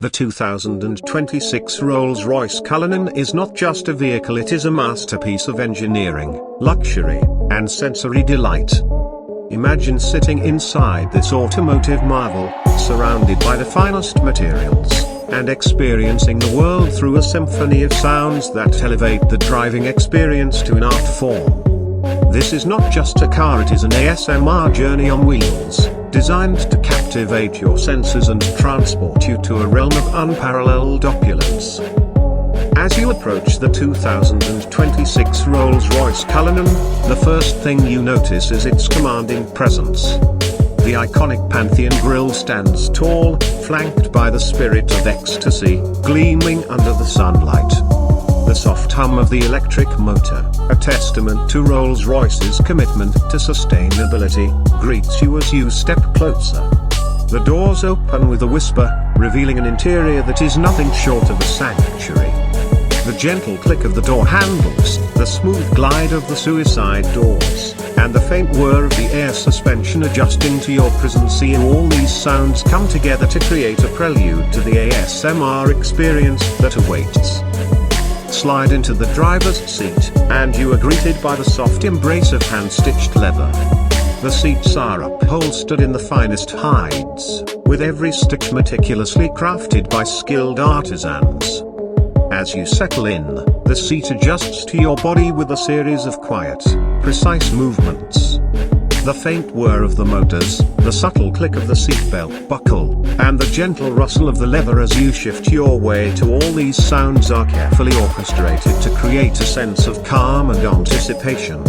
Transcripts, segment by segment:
The 2026 Rolls-Royce Cullinan is not just a vehicle, it is a masterpiece of engineering, luxury, and sensory delight. Imagine sitting inside this automotive marvel, surrounded by the finest materials, and experiencing the world through a symphony of sounds that elevate the driving experience to an art form. This is not just a car, it is an ASMR journey on wheels, designed to captivate your senses and transport you to a realm of unparalleled opulence. As you approach the 2026 Rolls-Royce Cullinan, the first thing you notice is its commanding presence. The iconic Pantheon grille stands tall, flanked by the Spirit of Ecstasy, gleaming under the sunlight. The soft hum of the electric motor, a testament to Rolls-Royce's commitment to sustainability, greets you as you step closer. The doors open with a whisper, revealing an interior that is nothing short of a sanctuary. The gentle click of the door handles, the smooth glide of the suicide doors, and the faint whir of the air suspension adjusting to your presence. All these sounds come together to create a prelude to the ASMR experience that awaits. Slide into the driver's seat, and you are greeted by the soft embrace of hand-stitched leather. The seats are upholstered in the finest hides, with every stitch meticulously crafted by skilled artisans. As you settle in, the seat adjusts to your body with a series of quiet, precise movements. The faint whir of the motors, the subtle click of the seatbelt buckle, and the gentle rustle of the leather as you shift your way to all these sounds are carefully orchestrated to create a sense of calm and anticipation.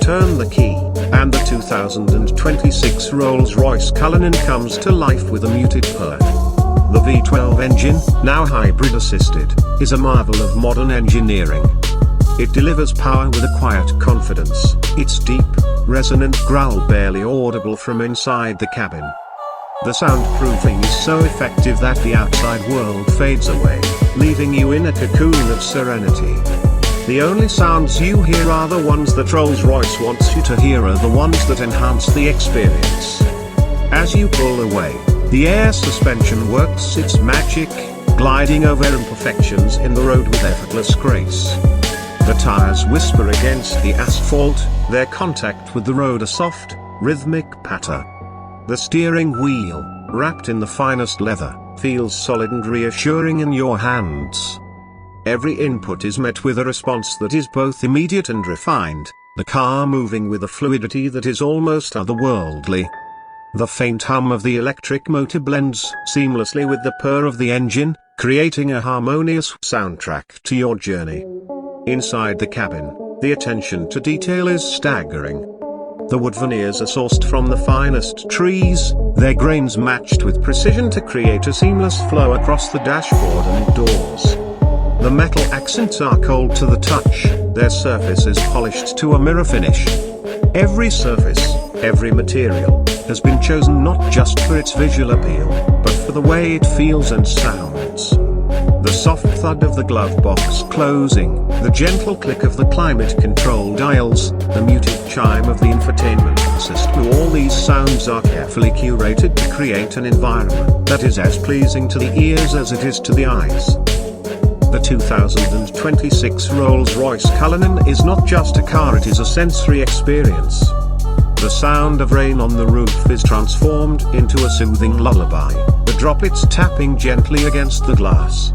Turn the key, and the 2026 Rolls-Royce Cullinan comes to life with a muted purr. The V12 engine, now hybrid assisted, is a marvel of modern engineering. It delivers power with a quiet confidence, its deep, resonant growl barely audible from inside the cabin. The soundproofing is so effective that the outside world fades away, leaving you in a cocoon of serenity. The only sounds you hear are the ones that Rolls-Royce wants you to hear, are the ones that enhance the experience. As you pull away, the air suspension works its magic, gliding over imperfections in the road with effortless grace. The tires whisper against the asphalt, their contact with the road a soft, rhythmic patter. The steering wheel, wrapped in the finest leather, feels solid and reassuring in your hands. Every input is met with a response that is both immediate and refined, the car moving with a fluidity that is almost otherworldly. The faint hum of the electric motor blends seamlessly with the purr of the engine, creating a harmonious soundtrack to your journey. Inside the cabin, the attention to detail is staggering. The wood veneers are sourced from the finest trees, their grains matched with precision to create a seamless flow across the dashboard and doors. The metal accents are cold to the touch, their surface is polished to a mirror finish. Every surface, every material, has been chosen not just for its visual appeal, but for the way it feels and sounds. The soft thud of the glove box closing, the gentle click of the climate control dials, the muted chime of the infotainment system, all these sounds are carefully curated to create an environment that is as pleasing to the ears as it is to the eyes. The 2026 Rolls-Royce Cullinan is not just a car, it is a sensory experience. The sound of rain on the roof is transformed into a soothing lullaby, the droplets tapping gently against the glass.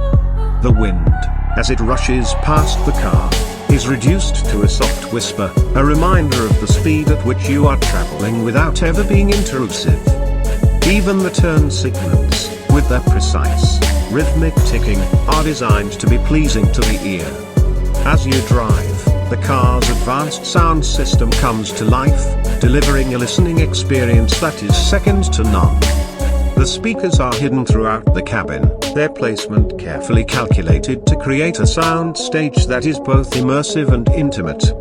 The wind, as it rushes past the car, is reduced to a soft whisper, a reminder of the speed at which you are traveling without ever being intrusive. Even the turn signals, with their precise, rhythmic ticking, are designed to be pleasing to the ear. As you drive, the car's advanced sound system comes to life, delivering a listening experience that is second to none. The speakers are hidden throughout the cabin, their placement carefully calculated to create a sound stage that is both immersive and intimate.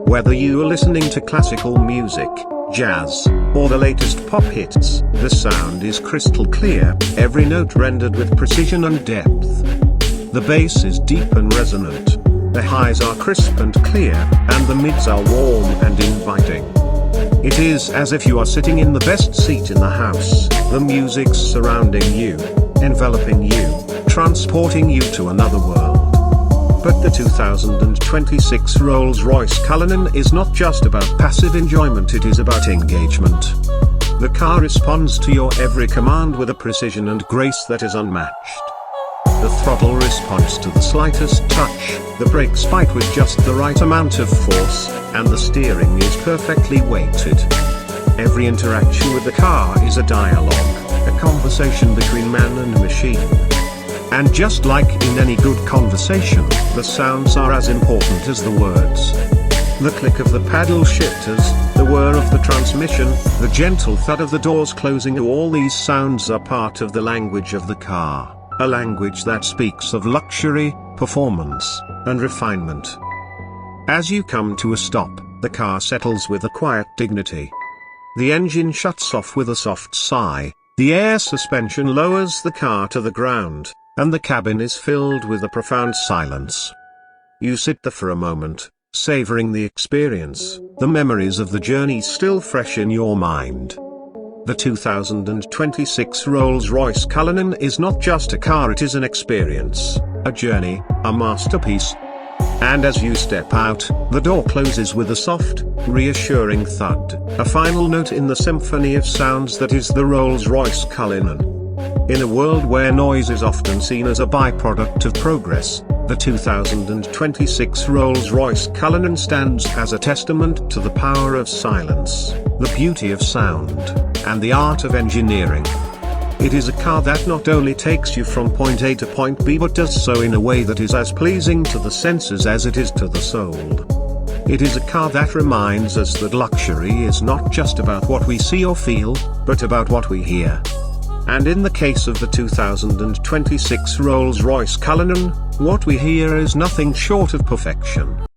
Whether you are listening to classical music, jazz, or the latest pop hits, the sound is crystal clear, every note rendered with precision and depth. The bass is deep and resonant. The highs are crisp and clear, and the mids are warm and inviting. It is as if you are sitting in the best seat in the house, the music's surrounding you, enveloping you, transporting you to another world. But the 2026 Rolls-Royce Cullinan is not just about passive enjoyment, it is about engagement. The car responds to your every command with a precision and grace that is unmatched. The throttle responds to the slightest touch, the brakes bite with just the right amount of force, and the steering is perfectly weighted. Every interaction with the car is a dialogue, a conversation between man and machine. And just like in any good conversation, the sounds are as important as the words. The click of the paddle shifters, the whir of the transmission, the gentle thud of the doors closing, all these sounds are part of the language of the car, a language that speaks of luxury, performance, and refinement. As you come to a stop, the car settles with a quiet dignity. The engine shuts off with a soft sigh, the air suspension lowers the car to the ground, and the cabin is filled with a profound silence. You sit there for a moment, savoring the experience, the memories of the journey still fresh in your mind. The 2026 Rolls-Royce Cullinan is not just a car, it is an experience, a journey, a masterpiece. And as you step out, the door closes with a soft, reassuring thud, a final note in the symphony of sounds that is the Rolls-Royce Cullinan. In a world where noise is often seen as a byproduct of progress, the 2026 Rolls-Royce Cullinan stands as a testament to the power of silence, the beauty of sound, and the art of engineering. It is a car that not only takes you from point A to point B but does so in a way that is as pleasing to the senses as it is to the soul. It is a car that reminds us that luxury is not just about what we see or feel, but about what we hear. And in the case of the 2026 Rolls-Royce Cullinan, what we hear is nothing short of perfection.